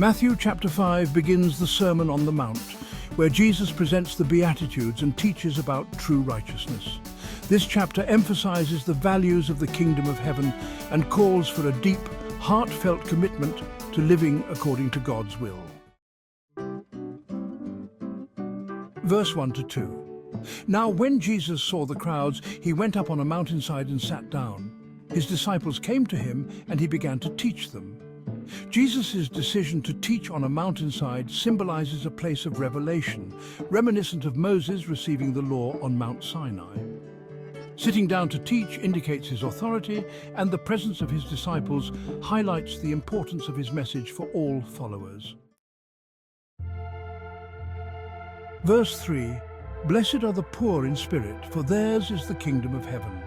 Matthew chapter 5 begins the Sermon on the Mount, where Jesus presents the Beatitudes and teaches about true righteousness. This chapter emphasizes the values of the kingdom of heaven and calls for a deep, heartfelt commitment to living according to God's will. Verse 1 to 2. Now when Jesus saw the crowds, he went up on a mountainside and sat down. His disciples came to him and he began to teach them. Jesus' decision to teach on a mountainside symbolizes a place of revelation, reminiscent of Moses receiving the law on Mount Sinai. Sitting down to teach indicates his authority, and the presence of his disciples highlights the importance of his message for all followers. Verse 3. Blessed are the poor in spirit, for theirs is the kingdom of heaven.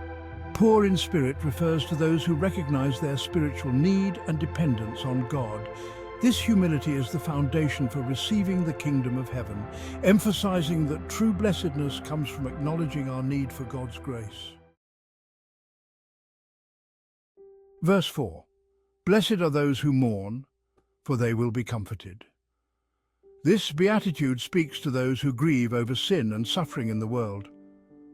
Poor in spirit refers to those who recognize their spiritual need and dependence on God. This humility is the foundation for receiving the kingdom of heaven, emphasizing that true blessedness comes from acknowledging our need for God's grace. Verse 4. Blessed are those who mourn, for they will be comforted. This beatitude speaks to those who grieve over sin and suffering in the world.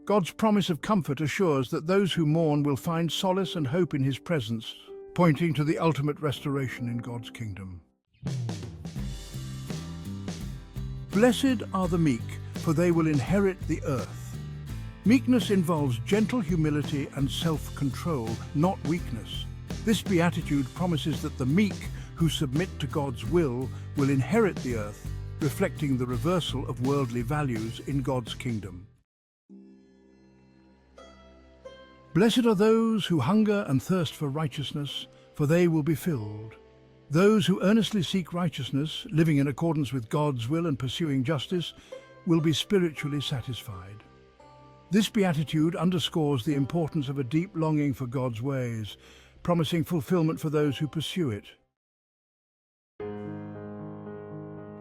God's promise of comfort assures that those who mourn will find solace and hope in his presence, pointing to the ultimate restoration in God's kingdom. Blessed are the meek, for they will inherit the earth. Meekness involves gentle humility and self-control, not weakness. This beatitude promises that the meek who submit to God's will inherit the earth, reflecting the reversal of worldly values in God's kingdom. Blessed are those who hunger and thirst for righteousness, for they will be filled. Those who earnestly seek righteousness, living in accordance with God's will and pursuing justice, will be spiritually satisfied. This beatitude underscores the importance of a deep longing for God's ways, promising fulfillment for those who pursue it.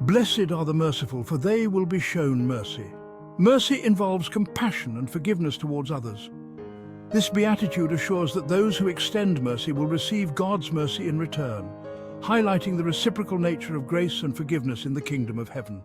Blessed are the merciful, for they will be shown mercy. Mercy involves compassion and forgiveness towards others. This beatitude assures that those who extend mercy will receive God's mercy in return, highlighting the reciprocal nature of grace and forgiveness in the kingdom of heaven.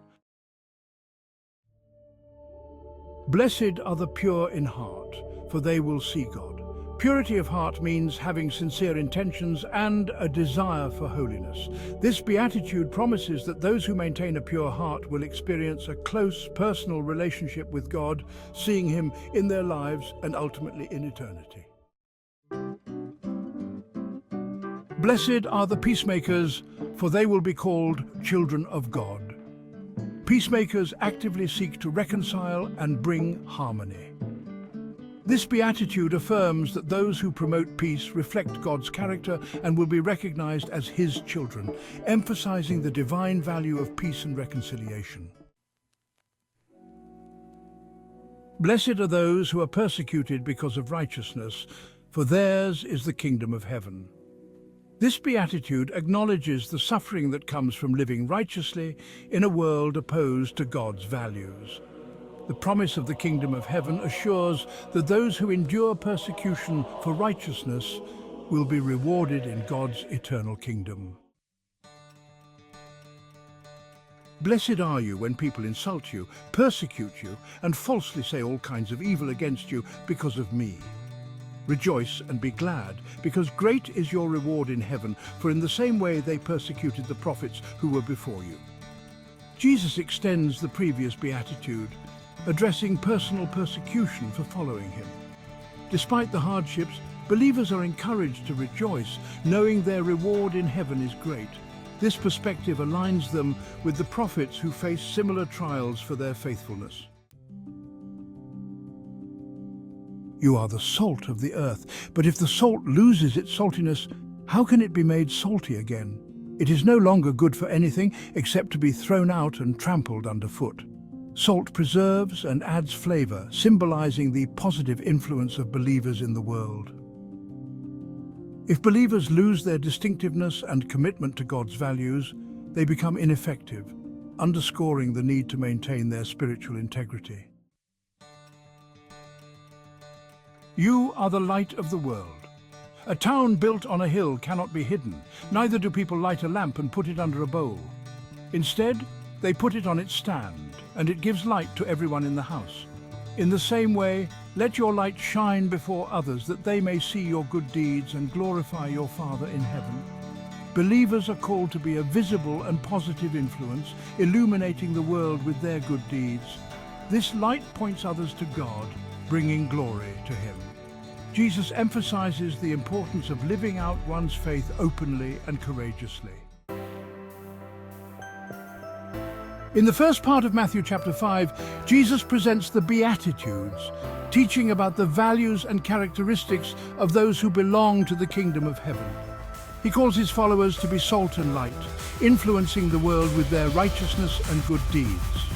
Blessed are the pure in heart, for they will see God. Purity of heart means having sincere intentions and a desire for holiness. This beatitude promises that those who maintain a pure heart will experience a close, personal relationship with God, seeing Him in their lives and ultimately in eternity. Blessed are the peacemakers, for they will be called children of God. Peacemakers actively seek to reconcile and bring harmony. This beatitude affirms that those who promote peace reflect God's character and will be recognized as His children, emphasizing the divine value of peace and reconciliation. Blessed are those who are persecuted because of righteousness, for theirs is the kingdom of heaven. This beatitude acknowledges the suffering that comes from living righteously in a world opposed to God's values. The promise of the kingdom of heaven assures that those who endure persecution for righteousness will be rewarded in God's eternal kingdom. Blessed are you when people insult you, persecute you, and falsely say all kinds of evil against you because of me. Rejoice and be glad, because great is your reward in heaven, for in the same way they persecuted the prophets who were before you. Jesus extends the previous beatitude, addressing personal persecution for following him. Despite the hardships, believers are encouraged to rejoice, knowing their reward in heaven is great. This perspective aligns them with the prophets who faced similar trials for their faithfulness. You are the salt of the earth, but if the salt loses its saltiness, how can it be made salty again? It is no longer good for anything except to be thrown out and trampled underfoot. Salt preserves and adds flavor, symbolizing the positive influence of believers in the world. If believers lose their distinctiveness and commitment to God's values, they become ineffective, underscoring the need to maintain their spiritual integrity. You are the light of the world. A town built on a hill cannot be hidden. Neither do people light a lamp and put it under a bowl. Instead, they put it on its stand, and it gives light to everyone in the house. In the same way, let your light shine before others, that they may see your good deeds and glorify your Father in heaven. Believers are called to be a visible and positive influence, illuminating the world with their good deeds. This light points others to God, bringing glory to Him. Jesus emphasizes the importance of living out one's faith openly and courageously. In the first part of Matthew chapter 5, Jesus presents the Beatitudes, teaching about the values and characteristics of those who belong to the kingdom of heaven. He calls his followers to be salt and light, influencing the world with their righteousness and good deeds.